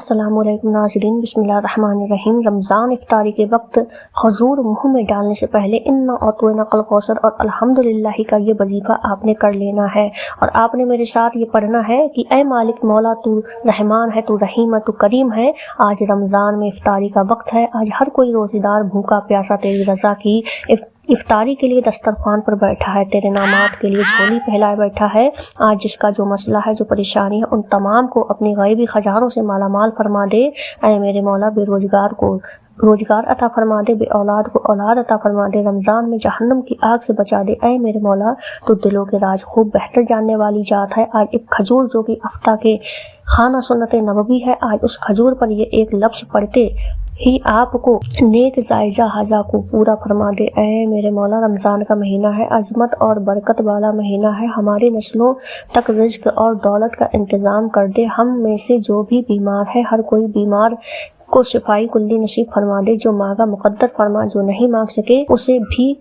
السلام علیکم ناظرین، بسم اللہ الرحمن الرحیم۔ رمضان افطاری کے وقت کھجور منہ میں ڈالنے سے پہلے انا اعطیناک کل کوثر اور الحمدللہ کا یہ وظیفہ آپ نے کر لینا ہے، اور آپ نے میرے ساتھ یہ پڑھنا ہے کہ اے مالک مولا، تو رحمان ہے، تو رحیم ہے، تو کریم ہے۔ آج رمضان میں افطاری کا وقت ہے، آج ہر کوئی روزے دار بھوکا پیاسا تیری رضا کی افطاری کے لیے دسترخوان پر بیٹھا ہے، تیرے نامات کے لیے جھولی پھیلائے بیٹھا ہے۔ آج جس کا جو مسئلہ ہے، جو پریشانی ہے، ان تمام کو اپنی غیبی خزانوں سے مالا مال فرما دے۔ اے میرے مولا، بے روزگار کو روزگار عطا فرما دے، بے اولاد کو اولاد عطا فرما دے، رمضان میں جہنم کی آگ سے بچا دے۔ اے میرے مولا، تو دلوں کے راز خوب بہتر جاننے والی ذات ہے۔ آج ایک کھجور جو کہ افطار کے خانہ سنت نبوی ہے، آج اس کھجور پر یہ ایک لفظ پڑھتے ہی آپ کو نیک جائزہ حاجہ کو پورا فرما دے۔ اے میرے مولا، رمضان کا مہینہ ہے، عظمت اور برکت والا مہینہ ہے، ہماری نسلوں تک رزق اور دولت کا انتظام کر دے۔ ہم میں سے جو بھی بیمار ہے، ہر کوئی بیمار کو شفائی کلی نصیب فرما دے، جو مانگا مقدر فرما، جو نہیں مانگ سکے اسے بھی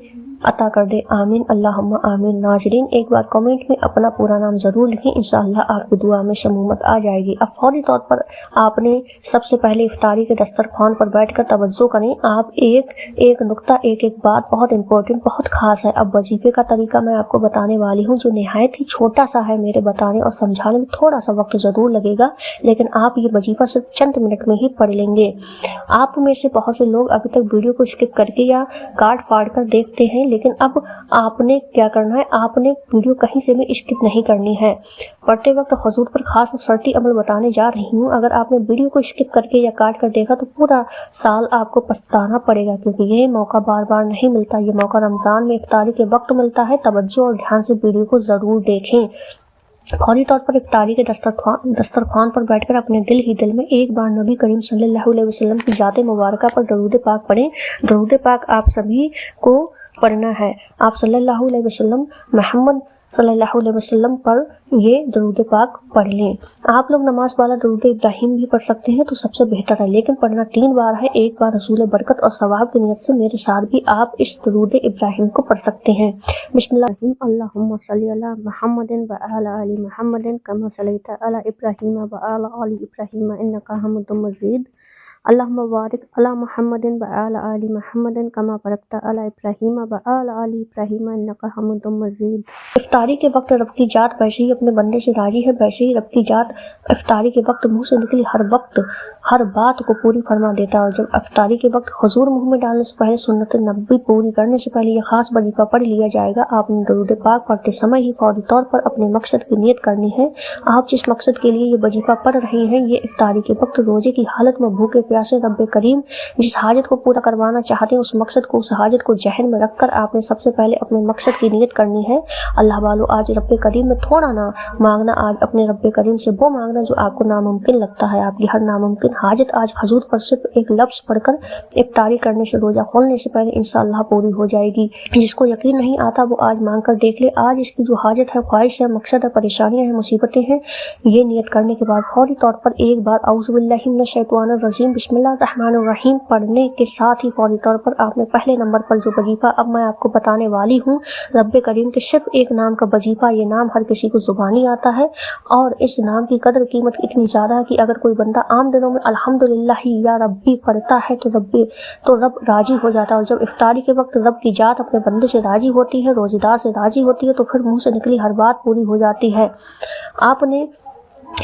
عطا کر دے، آمین اللہم آمین۔ ناظرین، ایک بار کمنٹ میں اپنا پورا نام ضرور لکھیں، انشاءاللہ آپ کی دعا میں شمولیت آ جائے گی۔ اب فوری طور پر آپ نے سب سے پہلے افطاری کے دسترخوان پر بیٹھ کر توجہ کریں۔ آپ ایک نقطہ، ایک بات بہت امپورٹنٹ، بہت خاص ہے۔ اب وظیفے کا طریقہ میں آپ کو بتانے والی ہوں، جو نہایت ہی چھوٹا سا ہے، میرے بتانے اور سمجھانے میں تھوڑا سا وقت ضرور لگے گا، لیکن آپ یہ وظیفہ صرف چند منٹ میں ہی پڑھ لیں گے۔ آپ میں سے بہت سے لوگ ابھی تک ویڈیو کو اسکپ کر کے یا کاٹ پھاڑ کر دیکھتے ہیں، لیکن اب آپ نے کیا کرنا ہے، آپ نے ویڈیو کہیں سے بھی اسکپ نہیں کرنی ہے۔ پڑھتے وقت حضور پر خاص اور شرطی عمل بتانے جا رہی ہوں۔ اگر آپ نے ویڈیو کو اسکپ کر کے یا کاٹ کر دیکھا تو پورا سال آپ کو پچھتانا پڑے گا، کیونکہ یہ موقع بار بار نہیں ملتا۔ یہ موقع رمضان میں افطاری کے وقت ملتا ہے۔ توجہ اور دھیان سے ویڈیو کو ضرور دیکھیں۔ فوری طور پر افطاری کے دسترخوان پر بیٹھ کر اپنے دل میں ایک بار نبی کریم صلی اللہ علیہ وسلم کی ذات مبارکہ پر درود پاک پڑھیں۔ درود پاک آپ سبھی کو پڑھنا ہے۔ آپ صلی اللہ علیہ وسلم، محمد صلی اللہ علیہ وسلم پر یہ درود پاک پڑھ لیں۔ آپ لوگ نماز والا درود ابراہیم بھی پڑھ سکتے ہیں تو سب سے بہتر ہے، لیکن پڑھنا 3 بار ہے۔ ایک بار حصول برکت اور ثواب کی نیت سے میرے ساتھ بھی آپ اس درود ابراہیم کو پڑھ سکتے ہیں۔ بسم اللہ الرحمن الرحیم، اللہم صلی علی محمد وعلی آل محمد کما صلیت علی ابراہیم وعلی آل ابراہیم انک حمید مجید۔ اللہم بارک علی محمد وعلی آل محمد کما بارکت علی ابراہیم وعلی آل ابراہیم انک حمید مجید۔ افطاری کے وقت رب کی ذات ویسے ہی اپنے بندے سے راضی ہے، ویسے ہی رب کی ذات افطاری کے وقت منہ سے نکلی ہر بات کو پوری فرما دیتا ہے۔ اور جب افطاری کے وقت کھجور منہ میں ڈالنے سے پہلے سنت نبوی پوری کرنے سے پہلے یہ خاص وظیفہ پڑھ لیا جائے گا۔ آپ نے درود پاک پڑھتے سمے ہی فوری طور پر اپنے مقصد کی نیت کرنی ہے۔ آپ جس مقصد کے لیے یہ وظیفہ پڑھ رہے ہیں، یہ افطاری کے وقت روزے کی حالت میں بھوکے پیاسے رب کریم جس حاجت کو پورا کروانا چاہتے ہیں، اس حاجت کو ذہن میں رکھ کر آپ نے سب سے پہلے اپنے مقصد کی نیت کرنی ہے۔ اللہ والو، آج رب کریم میں تھوڑا نہ مانگنا، آج اپنے رب کریم سے وہ مانگنا جو آپ کو ناممکن لگتا ہے۔ آپ کی ہر ناممکن حاجت آج کھجور پر صرف ایک لفظ پڑھ کر افطاری کرنے سے، روزہ کھولنے سے پہلے انشاءاللہ پوری ہو جائے گی۔ جس کو یقین نہیں آتا وہ آج مانگ کر دیکھ لے۔ آج اس کی جو حاجت ہے، خواہش ہے، مقصد ہے، پریشانیاں ہیں، مصیبتیں ہیں، یہ نیت کرنے کے بعد فوری طور پر ایک بار اعوذ باللہ من الشیطان الرجیم بسم اللہ الرحمن الرحیم پڑھنے کے ساتھ ہی فوری طور پر آپ نے پہلے نمبر پر جو وظیفہ اب میں آپ کو بتانے والی ہوں، رب کریم کے صرف ایک نام کا وظیفہ، یہ نام ہر کسی کو زبانی آتا ہے، اور اس نام کی قدر قیمت اتنی زیادہ ہے کہ اگر کوئی بندہ عام دنوں میں الحمدللہ یا ربی پڑھتا ہے تو رب راضی ہو جاتا ہے۔ اور جب افطاری کے وقت رب کی ذات اپنے بندے سے راضی ہوتی ہے، روزے دار سے راضی ہوتی ہے، تو پھر منہ سے نکلی ہر بات پوری ہو جاتی ہے۔ آپ نے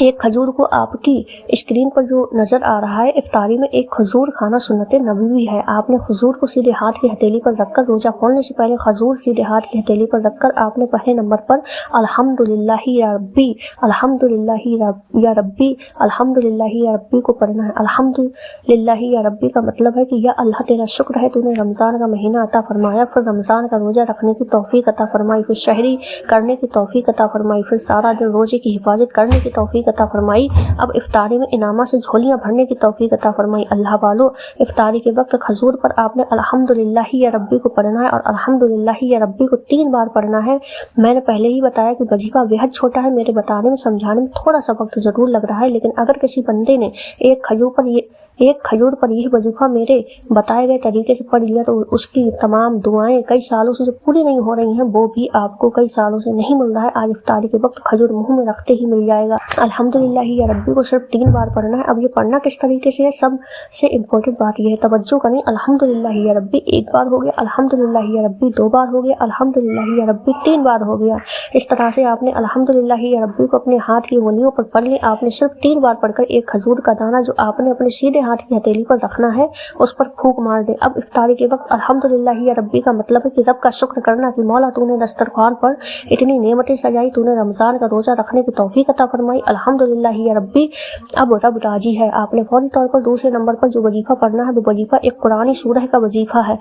ایک کھجور کو آپ کی اسکرین پر جو نظر آ رہا ہے، افطاری میں ایک کھجور کھانا سنت نبوی ہے۔ آپ نے کھجور کو سیدھے ہاتھ کی ہتھیلی پر رکھ کر، روزہ کھولنے سے پہلے کھجور سیدھے ہاتھ کی ہتھیلی پر رکھ کر آپ نے پہلے نمبر پر الحمدللہ یا ربی، الحمدللہ یا ربی، الحمدللہ یا ربی کو پڑھنا ہے۔ الحمدللہ یا ربی کا مطلب ہے کہ یا اللہ تیرا شکر ہے، تو نے رمضان کا مہینہ عطا فرمایا، پھر رمضان کا روزہ رکھنے کی توفیق عطا فرمائی، پھر شہری کرنے کی توفیق عطا فرمائی، پھر سارا دن روزے کی حفاظت کرنے کی توفیق عطا فرمائی، اب افطاری میں انعامات سے جھولیاں بھرنے کی توفیق عطا فرمائی۔ اللہ والو، افطاری کے وقت کھجور پر آپ نے الحمدللہ یا ربی کو پڑھنا ہے، اور الحمدللہ یا ربی کو 3 بار پڑھنا ہے۔ میں نے پہلے ہی بتایا کہ وظیفہ بے حد چھوٹا ہے، میرے بتانے میں سمجھانے میں تھوڑا سا وقت ضرور لگ رہا ہے، لیکن اگر کسی بندے نے ایک کھجور پر یہ وظیفہ میرے بتائے گئے طریقے سے پڑھ لیا تو اس کی تمام دعائیں کئی سالوں سے جو پوری نہیں ہو رہی ہیں، وہ بھی آپ کو کئی سالوں سے نہیں مل رہا ہے، آج افطاری کے وقت کھجور منہ میں رکھتے ہی مل جائے گا۔ अल्हम्दुलिल्लाह या रब्बी को सिर्फ 3 बार पढ़ना है। अब ये पढ़ना किस तरीके से है, सब से इम्पोर्टेंट बात ये है, तवज्जो करें। अल्हम्दुलिल्लाह या रब्बी 1 बार हो गया, अल्हम्दुलिल्लाह या रब्बी 2 बार हो गया, अल्हम्दुलिल्लाह या रब्बी 3 बार हो गया। इस तरह से आपने अल्हम्दुलिल्लाह या रब्बी को अपने हाथ की उंगलियों पर पढ़ ली। आपने सिर्फ 3 बार पढ़कर एक खजूर का दाना जो आपने अपने सीधे हाथ की हथेली पर रखना है उस पर फूंक मार दे। अब इफ्तारी के वक्त अल्हम्दुलिल्लाह या रब्बी का मतलब है कि रब का शुक्र करना कि मौला तूने दस्तरखान पर इतनी नेमतें सजाई, तूने रमज़ान का रोज़ा रखने की तौफीक अता फरमाई। अल्हम्दुलिल्लाह या रब्बी, अब रब राजी है। आपने फौरी तौर पर दूसरे नंबर पर जो वजीफ़ा पढ़ना है वो वजीफ़ा एक कुरानी सूरह का वजीफ़ा है।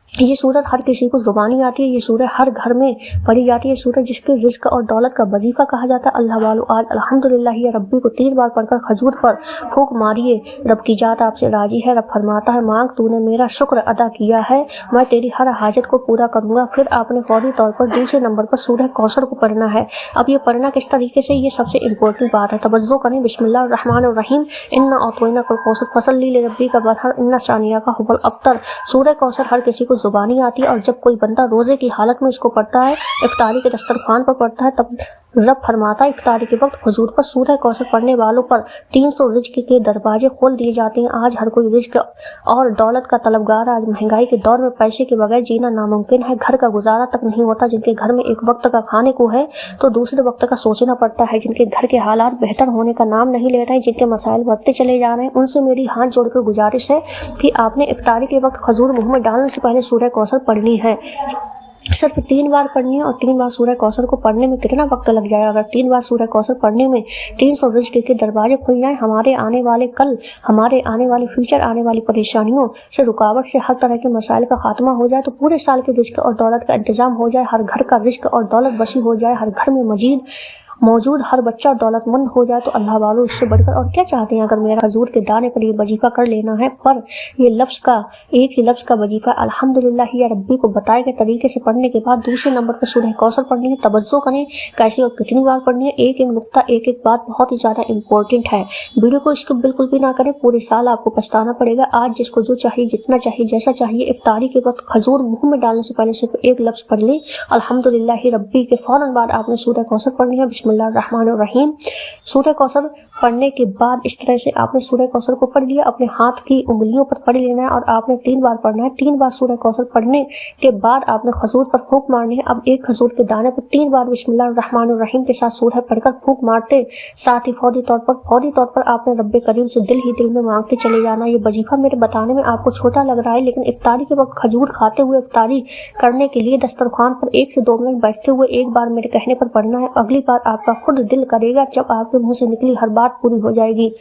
ये सूरत हर किसी को ज़ुबानी आती है, ये सूरह हर घर में पढ़ी जाती है। सूरत जिसके रिज़्क और दौलत का वजीफ़ा कहा जाता है। अल्लाह वालो, आज अल्हम्दुलिल्लाह या रब्बी को 3 बार पढ़कर खजूर पर फूंक मारिए। रब की जात आपसे राजी है। रब फरमाता है, मांग, तूने मेरा शुक्र अदा किया है, मैं तेरी हर हाजत को पूरा करूँगा। फिर आपने फौरी तौर पर दूसरे नंबर पर सूरह कौसर को पढ़ना है। अब ये पढ़ना किस तरीके से, ये सबसे इम्पोर्टेंट बात है। तवज्जो करें। बिस्मिल्लाहिर्रहमानिर्रहीम। इन्ना अतैना कल कौसर फसल्ली लिरब्बिका का बरहर इन्ना शानियाका हुवल अब्तर। सूरह कौसर हर किसी को ज़ुबानी आती है और जब कोई बंदा रोज़े की हालत में इसको पढ़ता है, इफ्तारी के दस्तरखान पर पढ़ता है, तब रब फरमाता है इफ्तारी के वक्त हुजूर पर सूरह कौसर पढ़ने वालों पर 300 रिज़्क के दरवाजे खोल दिए जाते हैं। आज हर कोई रिज़्क और दौलत का तलबगार। आज महंगाई के दौर में पैसे के बगैर जीना नामुमकिन है। घर का गुजारा तक नहीं होता। जिनके घर में एक वक्त का खाने को है तो दूसरे वक्त का सोचना पड़ता है। जिनके घर के हालात बेहतर होने का नाम नहीं ले रहे हैं, जिनके मसाइल बढ़ते चले जा रहे हैं, उनसे मेरी हाथ जोड़कर गुजारिश है कि आपने इफ्तारी के वक्त खजूर मुँह में डालने से पहले सूरह कौसर पढ़नी है। सिर्फ 3 बार पढ़नी है। और 3 बार सूरह कौसर को पढ़ने में कितना वक्त लग जाएगा? अगर 3 बार सूरह कौसर पढ़ने में 300 रिज़्क के दरवाजे खुल जाएं, हमारे आने वाले कल, हमारे आने वाले फ्यूचर, आने वाली परेशानियों से, रुकावट से, हर तरह के मसाइल का खात्मा हो जाए, तो पूरे साल के रिज़्क और दौलत का इंतजाम हो जाए। हर घर का रिज़्क और दौलत बसी हो जाए। हर घर में मौजूद हर बच्चा दौलतमंद हो जाए। तो अल्लाह वालों, इससे बढ़कर और क्या चाहते हैं? अगर मेरा खजूर के दाने पर ये वजीफ़ा कर लेना है, पर ये लफ्ज़ का, एक ही लफ्ज़ का वजीफ़ा अल्हम्दुलिल्लाह या रब्बी को बताए गए तरीके से पढ़ने के बाद दूसरे नंबर पर सूरह कौसर पढ़नी है। तवज्जो करें कैसे और कितनी बार पढ़नी है। एक एक नुक्ता, एक एक बात बहुत ही ज़्यादा इंपॉर्टेंट है। वीडियो को स्किप बिल्कुल भी ना करें, पूरे साल आपको पछताना पड़ेगा। आज जिसको जो चाहिए, जितना चाहिए, जैसा चाहिए, इफ्तारी के वक्त खजूर मुँह में डालने से पहले सिर्फ एक लफ्ज़ पढ़ लें अल्हम्दुलिल्लाह रब्बी के फौरन बाद आपने सूरह कौसर पढ़नी है। बिस्मिल्लाहिर्रहमानिर्रहीम। सूरह कौसर पढ़ने के बाद इस तरह से आपने सूरह कौसर को पढ़ लिया, अपने हाथ की उंगलियों पर पढ़ लेना है और आपने 3 बार पढ़ना है। 3 बार सूरह कौसर पढ़ने के बाद आपने खजूर पर फूंक मारनी है। अब एक खजूर के दाने पर 3 बार बिस्मिल्लाहिर्रहमानिर्रहीम के साथ सूरह पढ़कर फूंक मारते, साथ ही फौरी तौर पर आपने रब्बे करीम से दिल ही दिल में मांगते चले जाना। ये वजीफा मेरे बताने में आपको छोटा लग रहा है, लेकिन इफ्तारी के वक्त खजूर खाते हुए इफ्तारी करने के लिए दस्तरखान पर 1 से 2 मिनट बैठते हुए एक बार मेरे कहने पर पढ़ना है। अगली बार आपका खुद दिल करेगा जब आपके मुंह से निकली हर बात पूरी हो जाएगी।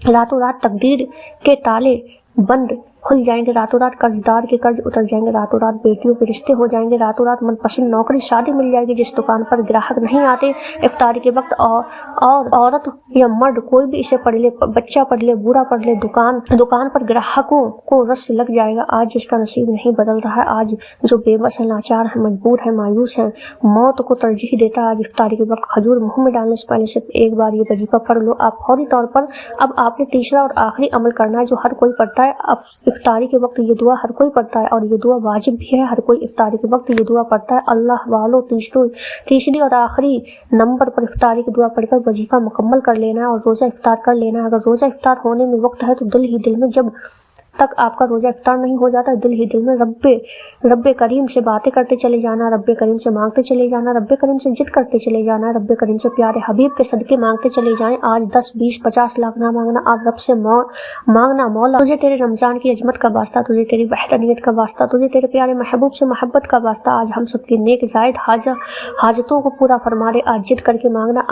रातों रात तकदीर के ताले बंद खुल जाएंगे। रातों रात कर्जदार के कर्ज उतर जाएंगे। रातों रात बेटियों के रिश्ते हो जाएंगे। रातों रात मनपसंद नौकरी शादी मिल जाएगी। जिस दुकान पर ग्राहक नहीं आते इफ्तारी के वक्त, और औरत या मर्द कोई भी इसे पढ़ ले, बच्चा पढ़ ले, बूढ़ा पढ़ ले, दुकान पर ग्राहकों को रस लग जाएगा। आज जिसका नसीब नहीं बदल रहा है, आज जो बेबस है, लाचार है, मजबूर है, मायूस है, मौत को तरजीह देता है, आज इफ्तारी के वक्त खजूर मुँह में डालने से पहले सिर्फ एक बार ये वजीफा पढ़ लो आप फौरी तौर पर। अब आपने तीसरा और आखिरी अमल करना है जो हर कोई पढ़ता है। इफ्तारी के वक्त ये दुआ हर कोई पढ़ता है और ये दुआ वाजिब भी है। हर कोई इफ्तारी के वक्त ये दुआ पढ़ता है। अल्लाह वालों, तीसरी और आखिरी नंबर पर इफ्तारी की दुआ पढ़कर वजीफा मुकम्मल कर लेना है और रोज़ा इफ्तार कर लेना है। अगर रोज़ा इफ्तार होने में वक्त है तो दिल ही दिल में, जब तक आपका रोज़ा इफ्तार नहीं हो जाता, दिल ही दिल में रब्बे करीम से बातें करते चले जाना, रब्बे करीम से मांगते चले जाना, रब्बे करीम से जिद करते चले जाना, रब्बे करीम से प्यारे हबीब के सदके मांगते चले जाएं। आज 10, 20, 50 लाख ना मांगना, आज रब से मांगना, मौला तुझे तेरे रमज़ान की अजमत का वास्ता, तुझे तेरी वहदानियत का वास्ता, तुझे तेरे प्यारे महबूब से मोहब्बत का वास्ता, आज हम सबकी नेक जायद हाजतों को पूरा फरमा दे। आज जिद करके मांगना।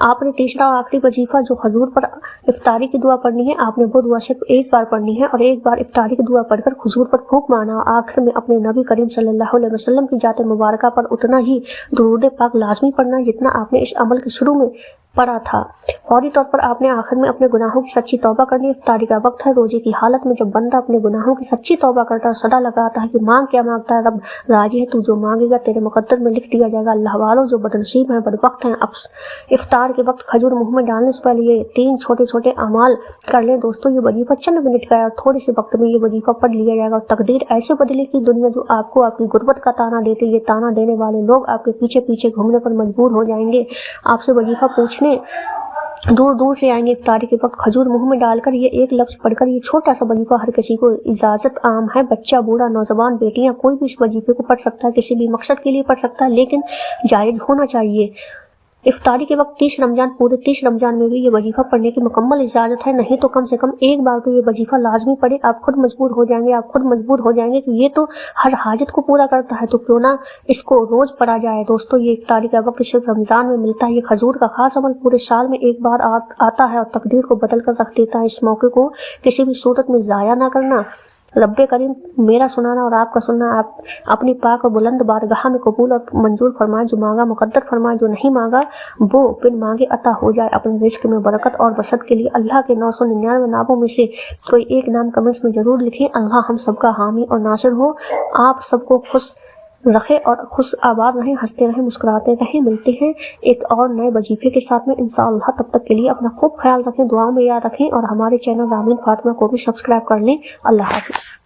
आपने तीसरा और आखिरी वजीफा जो हुजूर पर इफ्तारी की दुआ पढ़नी है, आपने वो दुआ सिर्फ एक बार पढ़नी है और एक बार इफ्तारी की दुआ पढ़कर हुजूर पर फूंक मारना। आखिर में अपने नबी करीम सल्लल्लाहु अलैहि वसल्लम की जात मुबारका पर उतना ही दुरूद पाक लाजमी पढ़ना जितना आपने इस अमल के शुरू में पढ़ा था। फौरी तौर पर आपने आखिर में अपने गुनाहों की सच्ची तौबा करनी। इफ्तारी का वक्त है। रोजे की हालत में जब बंदा अपने गुनाहों की सच्ची तौबा करता है, सदा लगाता है कि मांग क्या मांगता है, रब राजी है, तू जो मांगेगा तेरे मुकद्दर में लिख दिया जाएगा। अल्लाह वालों जो बदनसीब हैं, बदवक्त हैं, इफ्तार के वक्त खजूर मुंह में डालने से पहले ये 3 छोटे छोटे अमाल कर लें दोस्तों। ये वजीफा चंद मिनट का है और थोड़े से वक्त में ये वजीफा पढ़ लिया जाएगा और तकदीर ऐसे बदले कि दुनिया जो आपको आपकी गुर्बत का ताना देते, ये ताना देने वाले लोग आपके पीछे पीछे घूमने पर मजबूर हो जाएंगे, आपसे वजीफा पूछने दूर दूर से आएंगे। इफ्तारी के वक्त खजूर मुंह में डालकर ये एक लफ्ज़ पढ़कर ये छोटा सा वजीफा हर किसी को इजाज़त आम है। बच्चा, बूढ़ा, नौजवान, बेटियां, कोई भी इस वजीफे को पढ़ सकता है, किसी भी मकसद के लिए पढ़ सकता है, लेकिन जायज़ होना चाहिए। इफ्तारी के वक्त 30 रमजान, पूरे 30 रमजान में भी ये वजीफा पढ़ने की मुकम्मल इजाज़त है। नहीं तो कम से कम एक बार तो ये वजीफा लाजमी पढ़े। आप खुद मजबूर हो जाएंगे कि ये तो हर हाजत को पूरा करता है, तो क्यों ना इसको रोज़ पढ़ा जाए। दोस्तों, ये इफ्तारी का वक्त सिर्फ रमज़ान में मिलता है। ये खजूर का खास अमल पूरे साल में एक बार आता है और तकदीर को बदल कर रख देता है। इस मौके को किसी भी सूरत में ज़ाया ना करना। रब्बे करीम मेरा सुनाना और आपका सुनना आप अपनी पाक और बुलंद बारगाह में कबूल और मंजूर फरमाए। जो मांगा मुकद्दर फरमाए, जो नहीं मांगा वो बिन मांगे अता हो जाए। अपने रिज़्क़ में बरकत और बसत के लिए अल्लाह के 999 नामों में से कोई एक नाम कमेंट्स में ज़रूर लिखें। अल्लाह हम सबका हामी और नासिर हो। आप सबको खुश रखे और खुश आबाद रहें, हंसते रहें, मुस्कुराते रहें। मिलते हैं एक और नए वजीफे के साथ में इंशाअल्लाह। तब तक के लिए अपना खूब ख्याल रखें, दुआओं में याद रखें और हमारे चैनल रामीन फातिमा को भी सब्सक्राइब कर लें। अल्लाह हाफ़िज़।